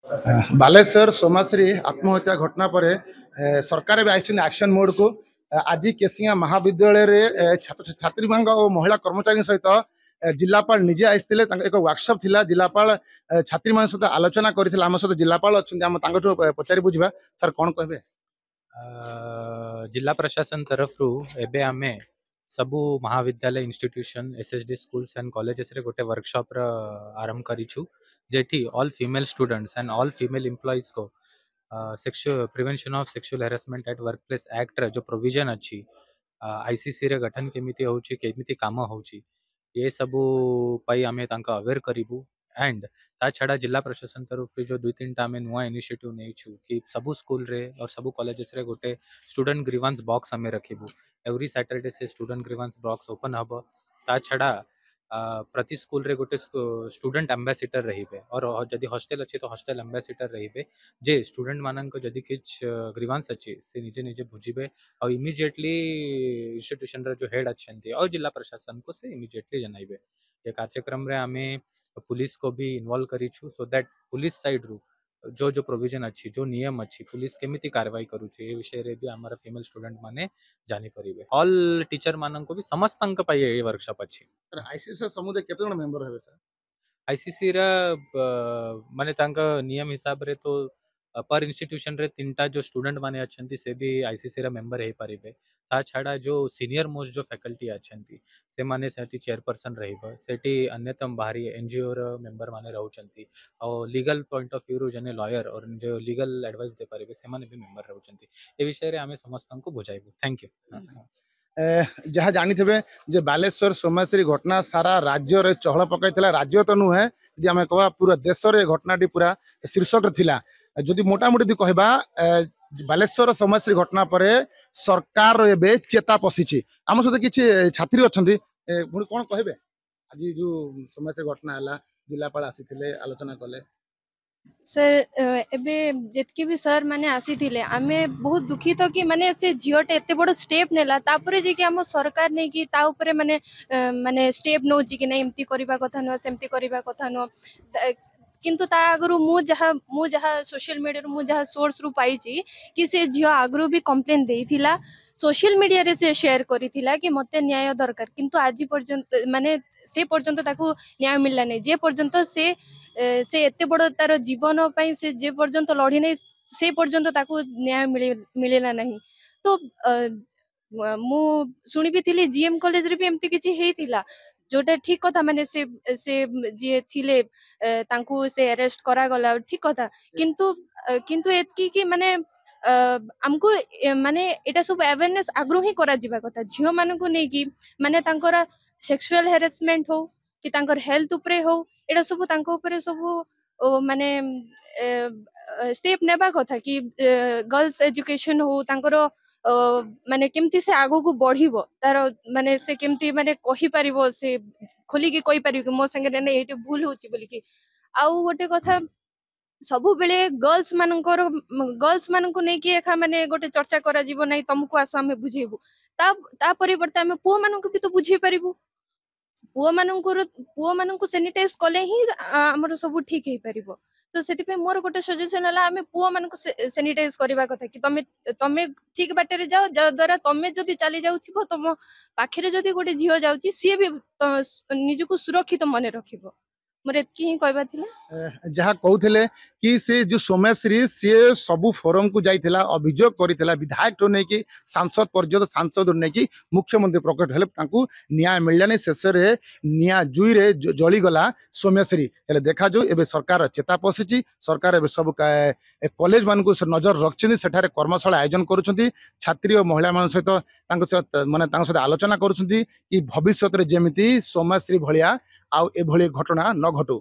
बालेश्वर सोमाश्री आत्महत्या घटना पर सरकार भी आई एक्शन मोड को आज केसिंगा महाविद्यालय रे छात्र छात्री और महिला कर्मचारी सहित जिलापाल निजे आसते एक वर्कशॉप थिला जिलापाल छात्री मान सहित आलोचना करथिला आम सहित जिलापाल अच्छा पचारि बुझा सर कौन कहे जिला प्रशासन तरफ रु एबे आमे सबु महाविद्यालय institution SSD schools and colleges रे गोटे वर्कशॉप आरंभ करिछु जेठी all female students and all female employees को sexual prevention of sexual harassment at workplace act रे जो प्रोविजन अच्छी आईसीसी रे गठन केमिति होची केमिति काम होची ये सबू पाई आमे तांका अवेयर करिबु एंड ता छड़ा जिला प्रशासन तरफ जो दुई तीन आम नुआ इनिशिएटिव नहीं कि सबू स्कूल रे और सबू कॉलेजेस रे गोटे स्टूडेंट ग्रीवांस बॉक्स आम रखिबू एवरी सैटरडे से स्टूडेंट ग्रीवांस बॉक्स ओपन हम ता छड़ा प्रति स्कूल रे गोटे स्टूडेंट एम्बेसिडर रहिबे और जदि हॉस्टल अच्छी तो हॉस्टल एम्बेसिडर रहिबे जे स्टूडेंट मानक जदि किछ ग्रीवांस अच्छी से निजे निजे बुझिबे और इमिजिएटली इंस्टीट्यूशन रे जो हेड अच्छे और जिला प्रशासन को से इमिजिएटली जनाइबे ये कार्यक्रम रे आमे पुलिस को भी इन्वॉल्व करिछु सो दैट पुलिस साइड रू जो जो प्रोविजन अच्छी जो नियम अच्छी पुलिस केमिति कार्रवाई करूची ए विषय रे भी हमारा फीमेल स्टूडेंट माने जानी परिबे ऑल टीचर मानन को भी समस्तंक पाई ए वर्कशॉप अच्छी सर आईसीसी समुदाय केते जन मेंबर हेबे सर आईसीसी रा माने तांका नियम हिसाब रे तो पर इंस्टीट्यूशन रे तीनटा जो स्टूडेंट माने अच्छंती से भी आईसीसी रा मेंबर हे पारिबे ता छाड़ा जो सीनियर मोस्ट जो फैकल्टी अच्छंती से माने सेठी चेयरपर्सन रहिबा सेठी अन्यतम बाहरी एनजीओ रा मेंबर माने रहउचंती और लीगल पॉइंट ऑफ व्यू रो जने लॉयर और जो लीगल एडवाइस दे पारिबे से माने भी मेंबर रहउचंती ए विषय रे आमे समस्तन को बुझाइबो थैंक यू जहाँ जानी जे बालेश्वर सोमाश्री घटना सारा राज्य रे चहल पकाई राज्य तो नुहे यदि आम कह पूरा देश रे घटनाटी पूरा शीर्षक थिला जदि मोटामोटी कहबा बालेश्वर सोमाश्री घटना पर सरकार एबे चेता पशिछि आम सहित किछि छात्री अछंती पुणी कौन कहबे आज जो सोमाश्री घटना है जिलापाल आसी आलोचना कले सर एबे जेतकी भी सर माने आसी थिले आमे बहुत दुखित कि माने से झियोटे एते बड़ स्टेप नेला तापरे जे कि हम सरकार नै कि ता ऊपर माने माने स्टेप नोची कि नै एम्ति करिबा कथा न सेम्ति करिबा कथा न किंतु ता आगरु मु जहा सोशल मीडिया रु मु जहा सोर्स रु पाइची कि से झियो आगरु भी कंप्लेन देइथिला सोशल मीडिया रे से शेयर करिथिला कि मते न्याय दरकार किंतु आज पर्यंत माने से पर्यंत ताकू न्याय मिलला नै जे पर्यंत से एते बड़ तार जीवन पई से जे पर्यंत लड़ी नै से पर्यंत ताकू न्याय मिलेला नहीं तो मु सुनी भी थिली जीएम कॉलेज रे भी एम्ति किछि हेइतिला जोटा ठीक कथा माने से जे थिले तांकू से अरेस्ट करा गला ठीक कथा किंतु किंतु एतकी कि माने हमको माने एटा सब अवेयरनेस आग्रह ही करा जिबा कथा झियो मानन को नै कि माने तांकर सेक्सुअल हैरेसमेंट हो कि तांकर हेल्थ उपरे हो एटा सब तांको उपरे सब माने स्टेप नेबा कथा कि गर्ल्स एजुकेशन हो तांकर माने केमती से आगो को बढ़िबो तार माने से केमती माने कहि परिबो से खोली के कहि परिबो मो संगे ने एटे भूल होची बोली कि आउ गोटे कथा सबु बेले गर्ल्स माननको नै कि एखा माने गोटे चर्चा करा जीवो नै तुमको आस हमें बुझेबू ता परिवर्ते हमें पुओ माननको भी तो बुझे परिबू पुओ माननको सैनिटाइज कले ही हमर सब ठीक हे परिबो तो सेति पे मोर गोटे सजेशन हला हमें पुओ मानको सैनिटाइज करबा कथा कि तमे ठीक बाटे रे जाओ द्वारा तमे जदी चली जाउथिबो तम पाखरे जदी गोटे झियो जाउची सी भी निजको सुरक्षित मने रखिबो मोर एतकी ही कहबा थिला जहाँ कहते कि से जो सोमेश्री सी सबू फोरम को जाइला अभियोग करता विधायक ठू नहीं कि सांसद पर्यटन सांसद नहीं कि मुख्यमंत्री प्रकट हेले न्याय मिललानी शेष में निया जुई रे जलीगला सोमेश्री हेले देखा जो एबे सरकार चेता पशिची सरकार एबे सब कॉलेज मान नजर रखिंट सेठारे कर्मशाला आयोजन करुँच छात्री और महिला मान सहित माने सहित आलोचना करुँच कि भविष्य में जमी सोमेश्री भाया आउ एभली घटना न घटू।